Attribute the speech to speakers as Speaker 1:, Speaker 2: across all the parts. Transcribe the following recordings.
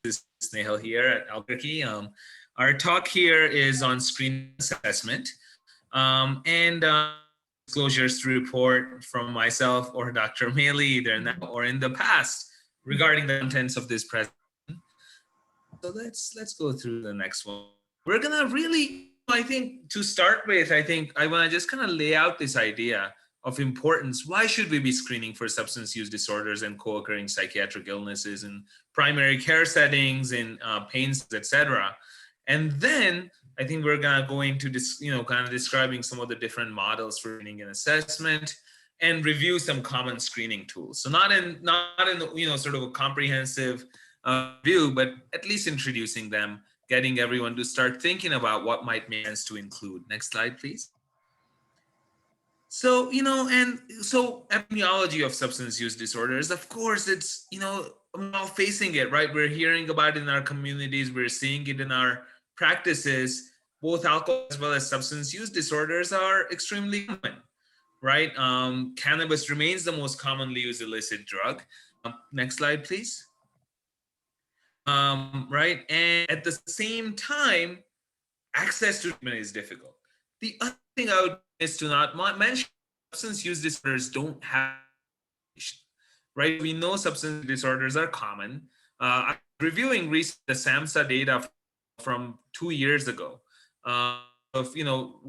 Speaker 1: This is Snehal here at Albuquerque. Our talk here is on screen assessment and disclosures to report from myself or Dr. Maley, either now or in the past, regarding the contents of this presentation. So let's go through the next one. We're gonna really, I think, to start with, I think I want to just kind of lay out this idea of importance. Why should we be screening for substance use disorders and co-occurring psychiatric illnesses in primary care settings, in pains, etc.? And then I think we're gonna go into this, kind of describing some of the different models for screening and assessment, and review some common screening tools. So not in sort of a comprehensive view, but at least introducing them, getting everyone to start thinking about what might make sense to include. Next slide, please. So, epidemiology of substance use disorders, of course, it's, we're all facing it, right? We're hearing about it in our communities, we're seeing it in our practices. Both alcohol as well as substance use disorders are extremely common, right? Cannabis remains the most commonly used illicit drug. Next slide, please. Right, and at the same time, access to treatment is difficult. The other thing I would is to not mention substance use disorders don't have, right? We know substance disorders are common. I'm reviewing recent the SAMHSA data from 2 years ago of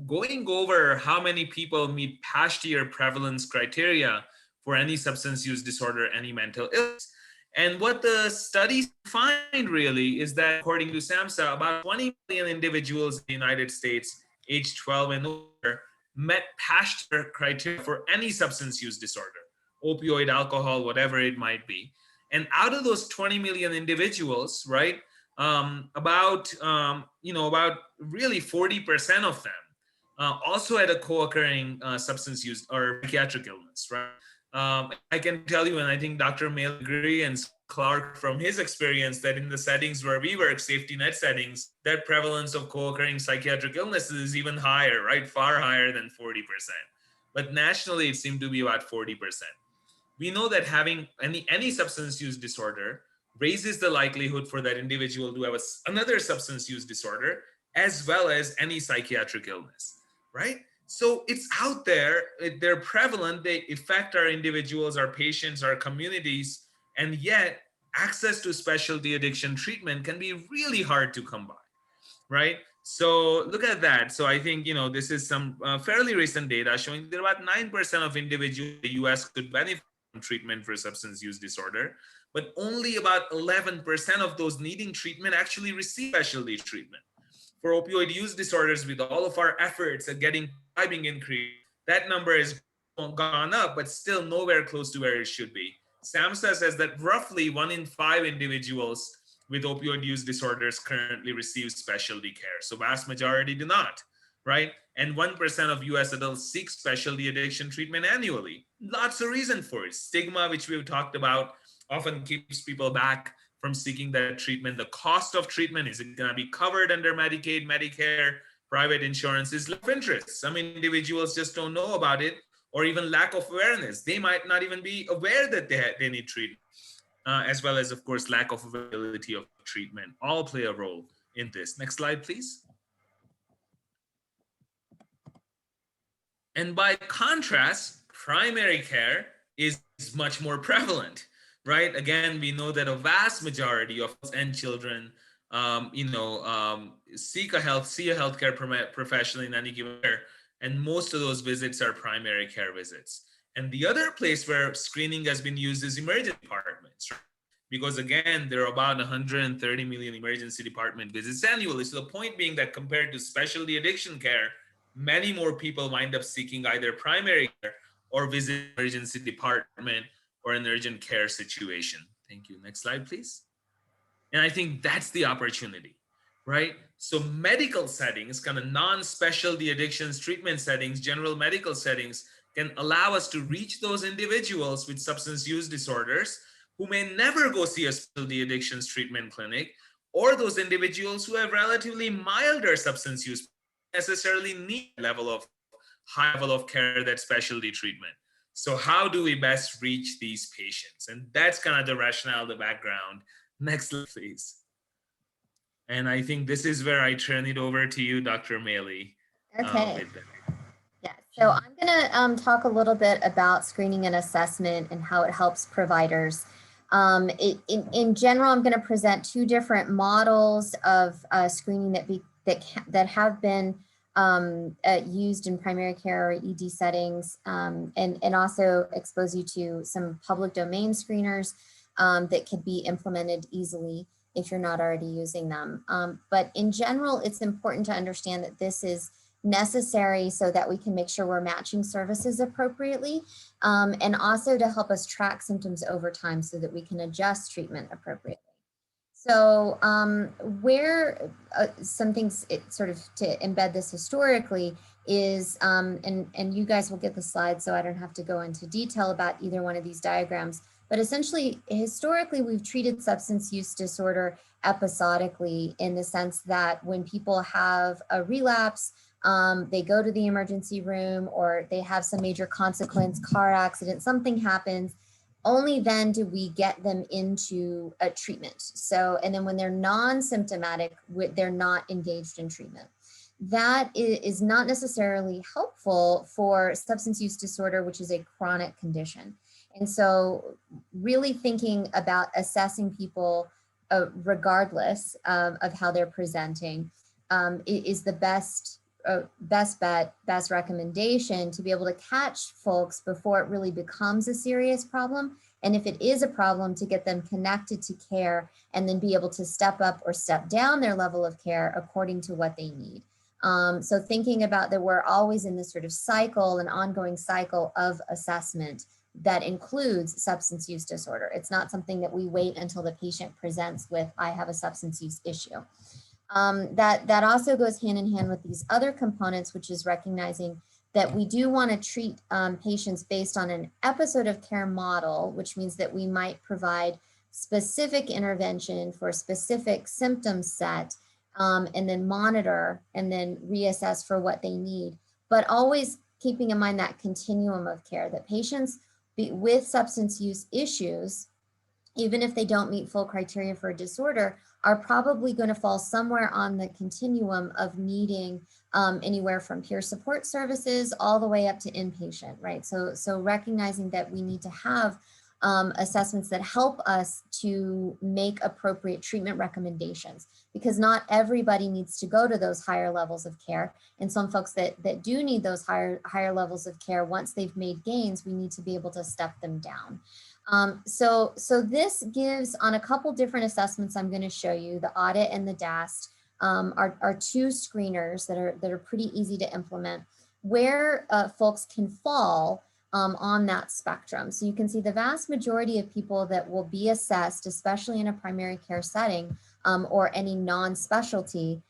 Speaker 1: going over how many people meet past year prevalence criteria for any substance use disorder, any mental illness. And what the studies find really is that, according to SAMHSA, about 20 million individuals in the United States, age 12 and older, met past year criteria for any substance use disorder, opioid, alcohol, whatever it might be. And out of those 20 million individuals, right, about really 40% of them also had a co-occurring substance use or psychiatric illness, right? I can tell you, and I think Dr. Maley agree, and Clark from his experience, that in the settings where we work, safety net settings, that prevalence of co-occurring psychiatric illnesses is even higher, right? Far higher than 40%. But nationally, it seemed to be about 40%. We know that having any substance use disorder raises the likelihood for that individual to have another substance use disorder, as well as any psychiatric illness, right? So it's out there, they're prevalent, they affect our individuals, our patients, our communities, and yet access to specialty addiction treatment can be really hard to come by, right? So look at that. So I think, this is some fairly recent data showing that about 9% of individuals in the US could benefit from treatment for substance use disorder, but only about 11% of those needing treatment actually receive specialty treatment. For opioid use disorders, with all of our efforts at getting prescribing increase, that number has gone up, but still nowhere close to where it should be. SAMHSA says that roughly 1 in 5 individuals with opioid use disorders currently receive specialty care. So vast majority do not, right? And 1% of US adults seek specialty addiction treatment annually. Lots of reason for it. Stigma, which we've talked about, often keeps people back from seeking that treatment. The cost of treatment, is it going to be covered under Medicaid, Medicare, private insurance, is of interest. Some individuals just don't know about it, or even lack of awareness. They might not even be aware that they need treatment, as well as, of course, lack of availability of treatment. All play a role in this. Next slide, please. And by contrast, primary care is much more prevalent, right? Again, we know that a vast majority of us and children, see a healthcare professional in any given year, and most of those visits are primary care visits. And the other place where screening has been used is emergency departments, right? Because again, there are about 130 million emergency department visits annually. So the point being that compared to specialty addiction care, many more people wind up seeking either primary care or visit emergency department or an urgent care situation. Thank you. Next slide, please. And I think that's the opportunity, right? So medical settings, kind of non-specialty addictions treatment settings, general medical settings, can allow us to reach those individuals with substance use disorders who may never go see a specialty addictions treatment clinic, or those individuals who have relatively milder substance use, necessarily need high level of care, that specialty treatment. So how do we best reach these patients? And that's kind of the rationale, the background. Next slide, please. And I think this is where I turn it over to you, Dr. Maley,
Speaker 2: Okay.
Speaker 1: with that.
Speaker 2: Yeah, so I'm going to talk a little bit about screening and assessment and how it helps providers. In general, I'm going to present two different models of screening that have been used in primary care or ED settings, and also expose you to some public domain screeners that could be implemented easily if you're not already using them. But in general, it's important to understand that this is necessary so that we can make sure we're matching services appropriately, and also to help us track symptoms over time so that we can adjust treatment appropriately. So where some things sort of to embed this historically is, and you guys will get the slides so I don't have to go into detail about either one of these diagrams, but essentially historically we've treated substance use disorder episodically in the sense that when people have a relapse, they go to the emergency room or they have some major consequence, car accident, something happens, only then do we get them into a treatment. So, and then when they're non-symptomatic, they're not engaged in treatment. That is not necessarily helpful for substance use disorder, which is a chronic condition. And so really thinking about assessing people regardless of how they're presenting is the best bet, best recommendation to be able to catch folks before it really becomes a serious problem. And if it is a problem, to get them connected to care and then be able to step up or step down their level of care according to what they need. So thinking about that we're always in this sort of cycle, an ongoing cycle of assessment that includes substance use disorder. It's not something that we wait until the patient presents with, I have a substance use issue. That also goes hand in hand with these other components, which is recognizing that we do want to treat patients based on an episode of care model, which means that we might provide specific intervention for a specific symptom set, and then monitor and then reassess for what they need, but always keeping in mind that continuum of care, that patients with substance use issues, even if they don't meet full criteria for a disorder, are probably going to fall somewhere on the continuum of needing anywhere from peer support services all the way up to inpatient, right? So recognizing that we need to have assessments that help us to make appropriate treatment recommendations, because not everybody needs to go to those higher levels of care. And some folks that do need those higher levels of care, once they've made gains, we need to be able to step them down. So this gives, on a couple different assessments I'm going to show you, the audit and the DAST, are two screeners that are pretty easy to implement, where folks can fall on that spectrum. So you can see the vast majority of people that will be assessed, especially in a primary care setting or any non-specialty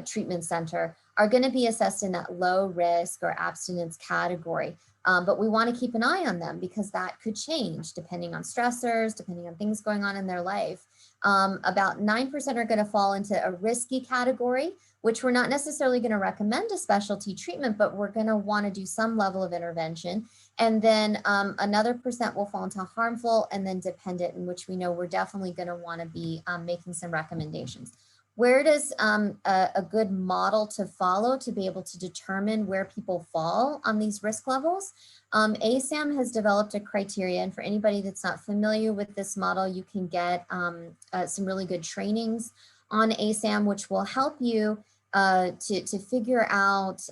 Speaker 2: treatment center, are going to be assessed in that low risk or abstinence category. But we want to keep an eye on them because that could change depending on stressors, depending on things going on in their life. About 9% are going to fall into a risky category, which we're not necessarily going to recommend a specialty treatment, but we're going to want to do some level of intervention. And then another percent will fall into harmful and then dependent, in which we know we're definitely going to want to be making some recommendations. Where does a good model to follow to be able to determine where people fall on these risk levels? ASAM has developed a criteria, and for anybody that's not familiar with this model, you can get some really good trainings on ASAM, which will help you to figure out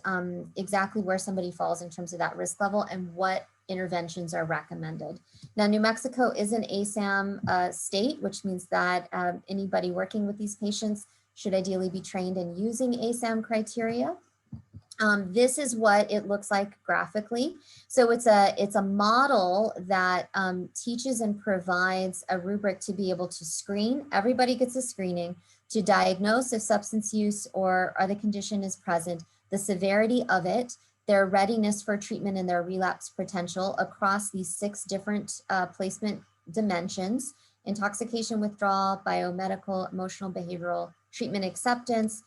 Speaker 2: exactly where somebody falls in terms of that risk level and what interventions are recommended. Now, New Mexico is an ASAM state, which means that anybody working with these patients should ideally be trained in using ASAM criteria. This is what it looks like graphically. So it's a model that teaches and provides a rubric to be able to screen. Everybody gets a screening to diagnose if substance use or other condition is present, the severity of it, their readiness for treatment and their relapse potential across these 6 different placement dimensions: intoxication withdrawal, biomedical, emotional, behavioral, treatment acceptance,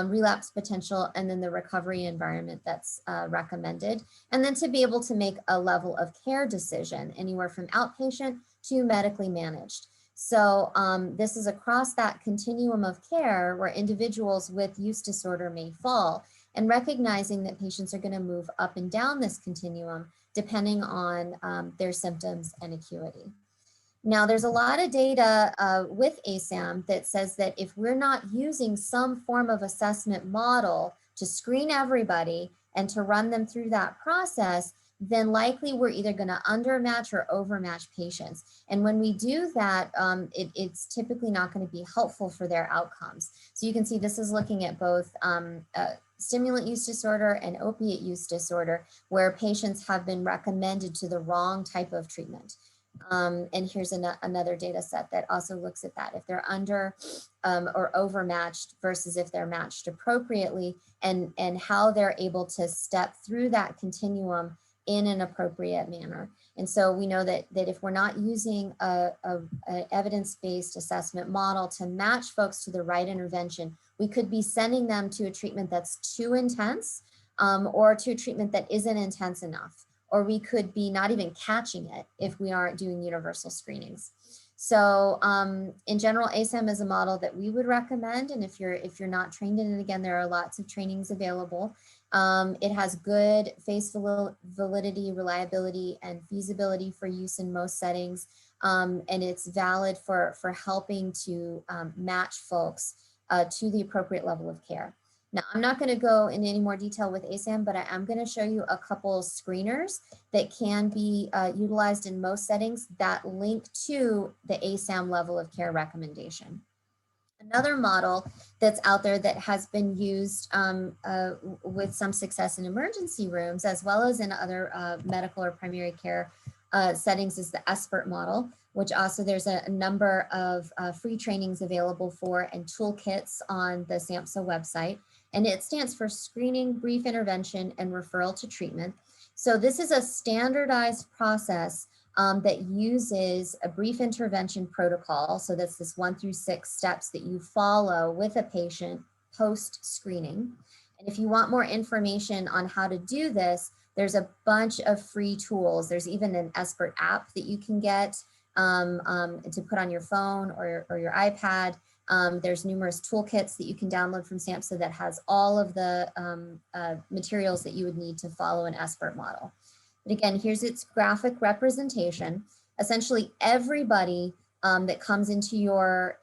Speaker 2: relapse potential, and then the recovery environment that's recommended. And then to be able to make a level of care decision, anywhere from outpatient to medically managed. So this is across that continuum of care where individuals with use disorder may fall, and recognizing that patients are going to move up and down this continuum depending on their symptoms and acuity. Now, there's a lot of data with ASAM that says that if we're not using some form of assessment model to screen everybody and to run them through that process, then likely we're either going to undermatch or overmatch patients. And when we do that, it's typically not going to be helpful for their outcomes. So you can see this is looking at both stimulant use disorder and opiate use disorder, where patients have been recommended to the wrong type of treatment. And here's another data set that also looks at that, if they're under or overmatched versus if they're matched appropriately, and how they're able to step through that continuum in an appropriate manner. And so we know that if we're not using an evidence-based assessment model to match folks to the right intervention, we could be sending them to a treatment that's too intense or to a treatment that isn't intense enough. Or we could be not even catching it if we aren't doing universal screenings. So in general, ASAM is a model that we would recommend. And if you're not trained in it, again, there are lots of trainings available. It has good face validity, reliability, and feasibility for use in most settings. And it's valid for helping to match folks to the appropriate level of care. Now, I'm not going to go into any more detail with ASAM, but I am going to show you a couple screeners that can be utilized in most settings that link to the ASAM level of care recommendation. Another model that's out there that has been used with some success in emergency rooms, as well as in other medical or primary care settings, is the ESPERT model, which also there's a number of free trainings available for and toolkits on the SAMHSA website. And it stands for Screening, Brief Intervention, and Referral to Treatment. So this is a standardized process that uses a brief intervention protocol. So that's this 1 through 6 steps that you follow with a patient post-screening. And if you want more information on how to do this, there's a bunch of free tools. There's even an ESPERT app that you can get to put on your phone or your iPad. There's numerous toolkits that you can download from SAMHSA that has all of the materials that you would need to follow an ESPERT model. But again, here's its graphic representation. Essentially, everybody that comes into your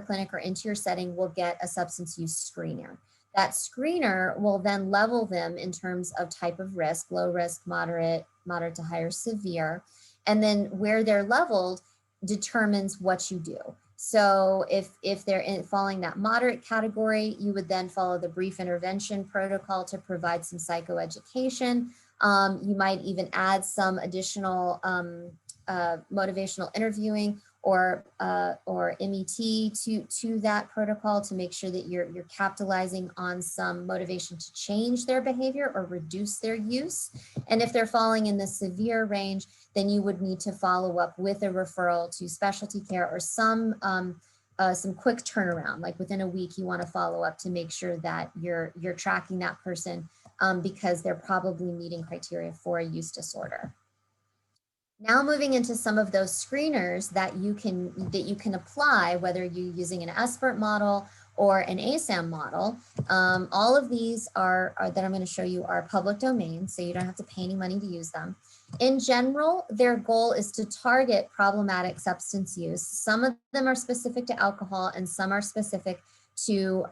Speaker 2: clinic or into your setting will get a substance use screener. That screener will then level them in terms of type of risk: low risk, moderate to higher, severe. And then where they're leveled determines what you do. So if they're following that moderate category, you would then follow the brief intervention protocol to provide some psychoeducation. You might even add some additional motivational interviewing or MET to that protocol to make sure that you're capitalizing on some motivation to change their behavior or reduce their use. And if they're falling in the severe range, then you would need to follow up with a referral to specialty care or some quick turnaround, like within a week. You want to follow up to make sure that you're tracking that person because they're probably meeting criteria for a use disorder. Now moving into some of those screeners that you can apply, whether you're using an ESPERT model or an ASAM model. All of these are that I'm going to show you are public domain, so you don't have to pay any money to use them. In general, their goal is to target problematic substance use. Some of them are specific to alcohol and some are specific to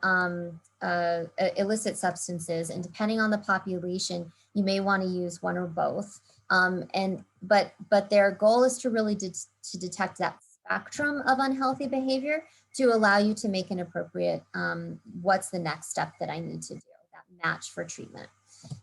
Speaker 2: illicit substances. And depending on the population, you may want to use one or both. But their goal is to really to detect that spectrum of unhealthy behavior to allow you to make an appropriate, what's the next step that I need to do, that match for treatment.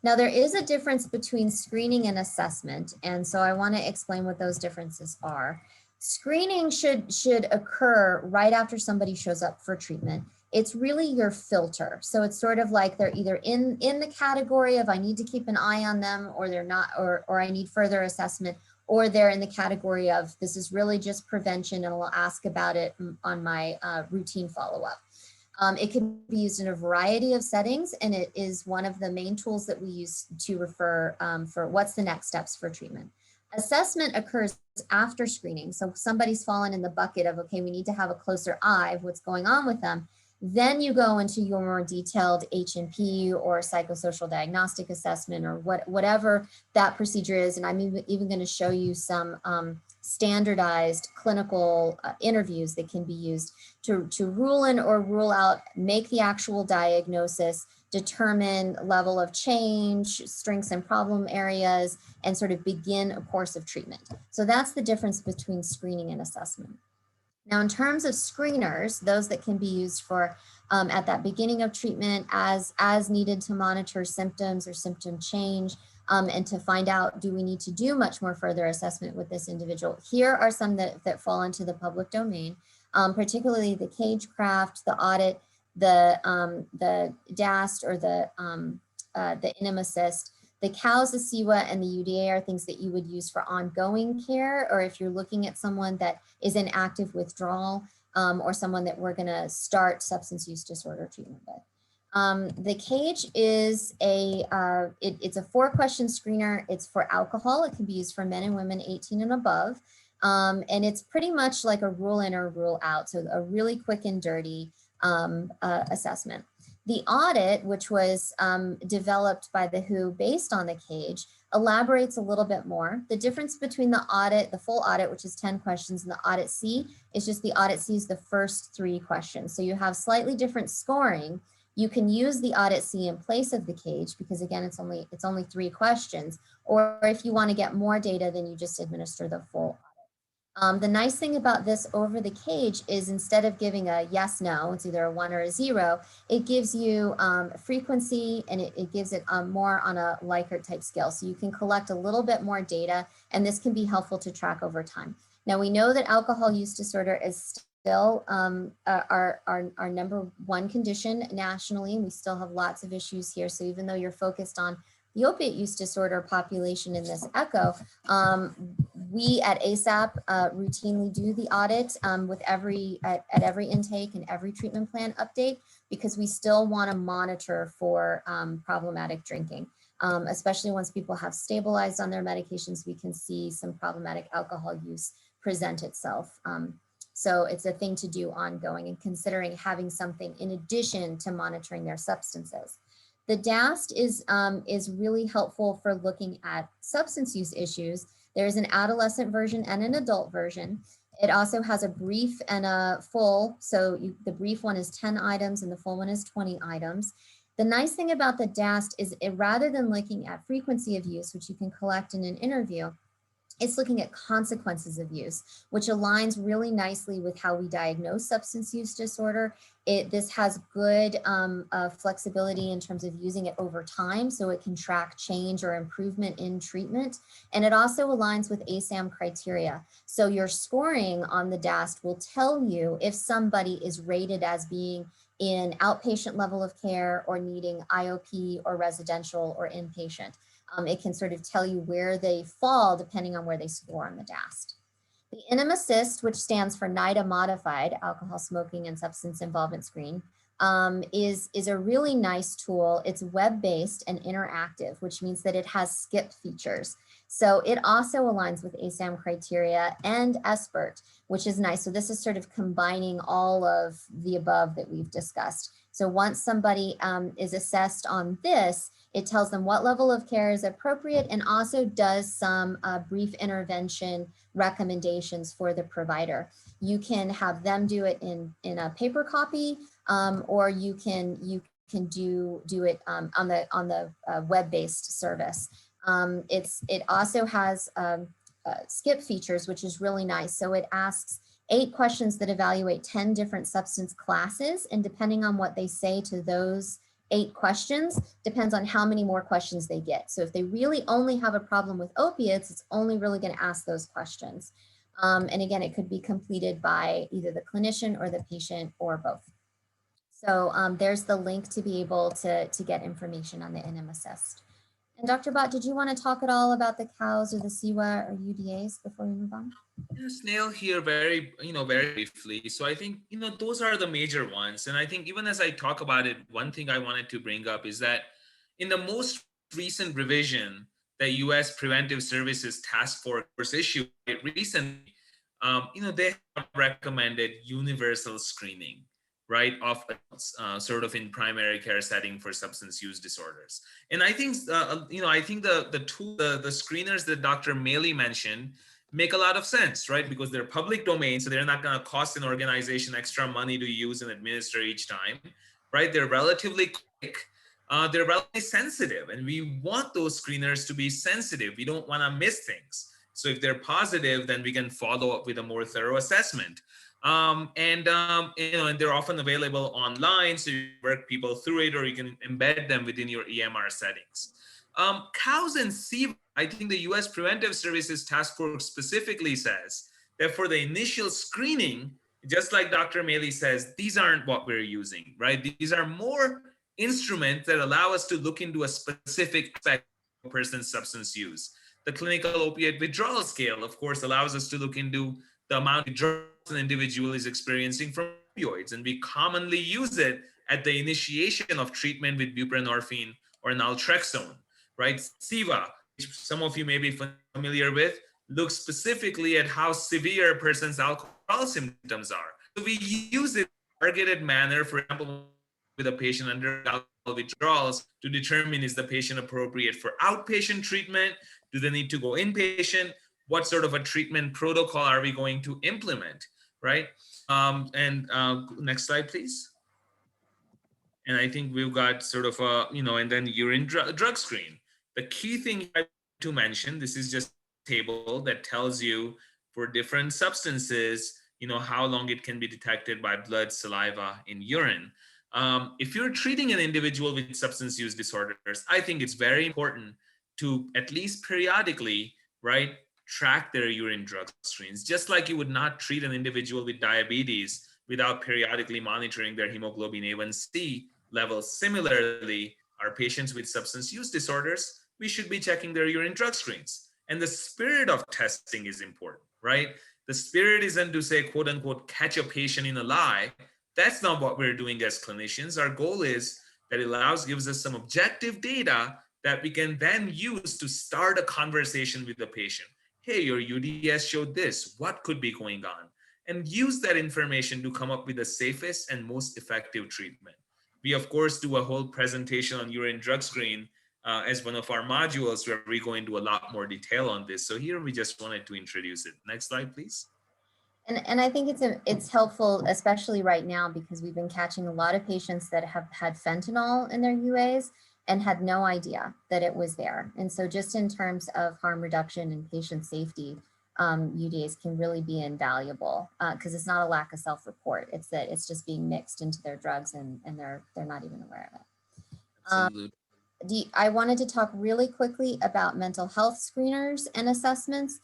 Speaker 2: Now, there is a difference between screening and assessment, and so I want to explain what those differences are. Screening should occur right after somebody shows up for treatment. It's really your filter. So it's sort of like they're either in the category of I need to keep an eye on them, or they're not, or I need further assessment, or they're in the category of this is really just prevention and I'll ask about it on my routine follow-up. It can be used in a variety of settings, and it is one of the main tools that we use to refer for what's the next steps for treatment. Assessment occurs after screening. So somebody's fallen in the bucket of, okay, we need to have a closer eye of what's going on with them. Then you go into your more detailed H&P or psychosocial diagnostic assessment or whatever that procedure is. And I'm even going to show you some standardized clinical interviews that can be used to rule in or rule out, make the actual diagnosis, determine level of change, strengths and problem areas, and sort of begin a course of treatment. So that's the difference between screening and assessment. Now, in terms of screeners, those that can be used for at that beginning of treatment as needed to monitor symptoms or symptom change, and to find out, do we need to do much more further assessment with this individual? Here are some that fall into the public domain, particularly the Cagecraft, the audit, the DAST or the INM Assist. The COWS, the CEWA, and the UDA are things that you would use for ongoing care, or if you're looking at someone that is in active withdrawal, or someone that we're going to start substance use disorder treatment with. The CAGE is it's a 4-question screener. It's for alcohol. It can be used for men and women 18 and above. And it's pretty much like a rule in or rule out. So a really quick and dirty assessment. The audit, which was developed by the WHO based on the CAGE, elaborates a little bit more. The difference between the audit, the full audit, which is 10 questions, and the audit C is just the audit C is the first 3 questions. So you have slightly different scoring. You can use the audit C in place of the CAGE because again, it's only 3 questions. Or if you want to get more data, then you just administer the full. The nice thing about this over the CAGE is instead of giving a yes, no, it's either a 1 or a 0, it gives you frequency and it gives it more on a Likert type scale. So you can collect a little bit more data and this can be helpful to track over time. Now we know that alcohol use disorder is still our number 1 condition nationally. We still have lots of issues here. So even though you're focused on the opiate use disorder population in this echo, we at ASAP routinely do the audit with at every intake and every treatment plan update because we still want to monitor for problematic drinking, especially once people have stabilized on their medications, we can see some problematic alcohol use present itself. So it's a thing to do ongoing and considering having something in addition to monitoring their substances. The DAST is really helpful for looking at substance use issues. There's an adolescent version and an adult version. It also has a brief and a full. So the brief one is 10 items and the full one is 20 items. The nice thing about the DAST is rather than looking at frequency of use, which you can collect in an interview, it's looking at consequences of use, which aligns really nicely with how we diagnose substance use disorder. This has good flexibility in terms of using it over time, so it can track change or improvement in treatment. And it also aligns with ASAM criteria. So your scoring on the DAST will tell you if somebody is rated as being in outpatient level of care or needing IOP or residential or inpatient. It can sort of tell you where they fall depending on where they score on the DAST. The INM Assist, which stands for NIDA Modified Alcohol, Smoking, and Substance Involvement Screen, is a really nice tool. It's web-based and interactive, which means that it has skip features. So it also aligns with ASAM criteria and SBIRT, which is nice. So this is sort of combining all of the above that we've discussed. So once somebody is assessed on this, it tells them what level of care is appropriate and also does some brief intervention recommendations for the provider. You can have them do it in a paper copy, or you can do it on the web-based service. It also has skip features, which is really nice. So it asks 8 questions that evaluate 10 different substance classes, and depending on what they say to those 8 questions depends on how many more questions they get. So if they really only have a problem with opiates, it's only really going to ask those questions. And again, it could be completed by either the clinician or the patient or both. So there's the link to be able to get information on the INM Assist. And Dr. Bhatt, did you want to talk at all about the COWS or the CEWA or UDAs before we move on?
Speaker 1: Yeah, Snehal here very briefly. So I think, those are the major ones. And I think even as I talk about it, one thing I wanted to bring up is that in the most recent revision, the U.S. Preventive Services Task Force issued recently, they have recommended universal screening, right, of adults, sort of in primary care setting for substance use disorders. And I think, I think the screeners that Dr. Maley mentioned make a lot of sense, right? Because they're public domain, so they're not going to cost an organization extra money to use and administer each time, right? They're relatively quick. They're relatively sensitive, and we want those screeners to be sensitive. We don't want to miss things. So if they're positive, then we can follow up with a more thorough assessment. And they're often available online, so you work people through it, or you can embed them within your EMR settings. COWS and SIVA, I think the U.S. Preventive Services Task Force specifically says that for the initial screening, just like Dr. Maley says, these aren't what we're using, right? These are more instruments that allow us to look into a specific aspect of a person's substance use. The clinical opiate withdrawal scale, of course, allows us to look into the amount of withdrawals an individual is experiencing from opioids, and we commonly use it at the initiation of treatment with buprenorphine or naltrexone, right? SIVA, which some of you may be familiar with, looks specifically at how severe a person's alcohol symptoms are. So we use it in a targeted manner, for example, with a patient under alcohol withdrawals to determine, is the patient appropriate for outpatient treatment? Do they need to go inpatient? What sort of a treatment protocol are we going to implement, right? Next slide, please. And I think we've got sort of a, and then urine drug screen. The key thing to mention, this is just a table that tells you for different substances, how long it can be detected by blood, saliva, and urine. If you're treating an individual with substance use disorders, I think it's very important to at least periodically, right, track their urine drug screens, just like you would not treat an individual with diabetes without periodically monitoring their hemoglobin A1C levels. Similarly, our patients with substance use disorders, we should be checking their urine drug screens. And the spirit of testing is important, right? The spirit isn't to say, quote unquote, catch a patient in a lie. That's not what we're doing as clinicians. Our goal is that it gives us some objective data that we can then use to start a conversation with the patient. Hey, your UDS showed this. What could be going on? And use that information to come up with the safest and most effective treatment. We, of course, do a whole presentation on urine drug screen as one of our modules where we go into a lot more detail on this. So here we just wanted to introduce it. Next slide, please.
Speaker 2: And I think it's helpful, especially right now, because we've been catching a lot of patients that have had fentanyl in their UAs and had no idea that it was there. And so just in terms of harm reduction and patient safety, UDAs can really be invaluable because it's not a lack of self-report. It's that it's just being mixed into their drugs and they're not even aware of it.
Speaker 1: Absolutely.
Speaker 2: I wanted to talk really quickly about mental health screeners and assessments.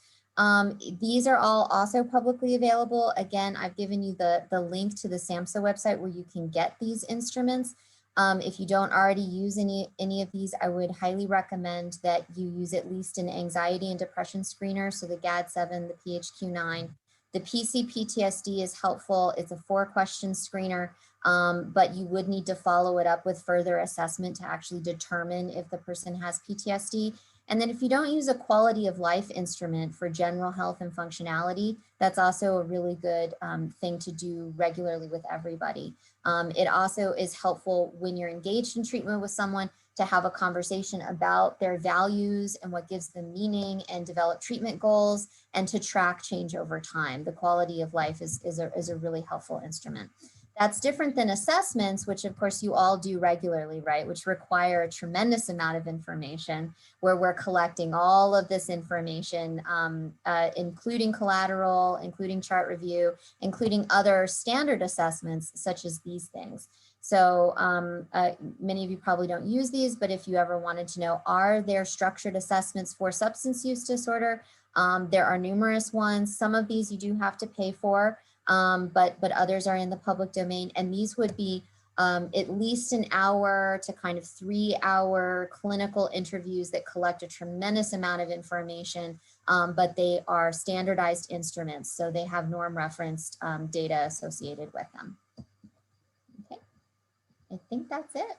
Speaker 2: These are all also publicly available. Again, I've given you the link to the SAMHSA website where you can get these instruments. If you don't already use any of these, I would highly recommend that you use at least an anxiety and depression screener. So the GAD-7, the PHQ-9, the PC-PTSD is helpful. It's a 4-question screener, but you would need to follow it up with further assessment to actually determine if the person has PTSD. And then if you don't use a quality of life instrument for general health and functionality, that's also a really good thing to do regularly with everybody. It also is helpful when you're engaged in treatment with someone to have a conversation about their values and what gives them meaning and develop treatment goals and to track change over time. The quality of life is a really helpful instrument. That's different than assessments, which of course you all do regularly, right? Which require a tremendous amount of information where we're collecting all of this information, including collateral, including chart review, including other standard assessments such as these things. So many of you probably don't use these, but if you ever wanted to know, are there structured assessments for substance use disorder? There are numerous ones. Some of these you do have to pay for. But others are in the public domain, and these would be at least an hour to kind of 3-hour clinical interviews that collect a tremendous amount of information, but they are standardized instruments, so they have norm referenced data associated with them. Okay, I think that's it.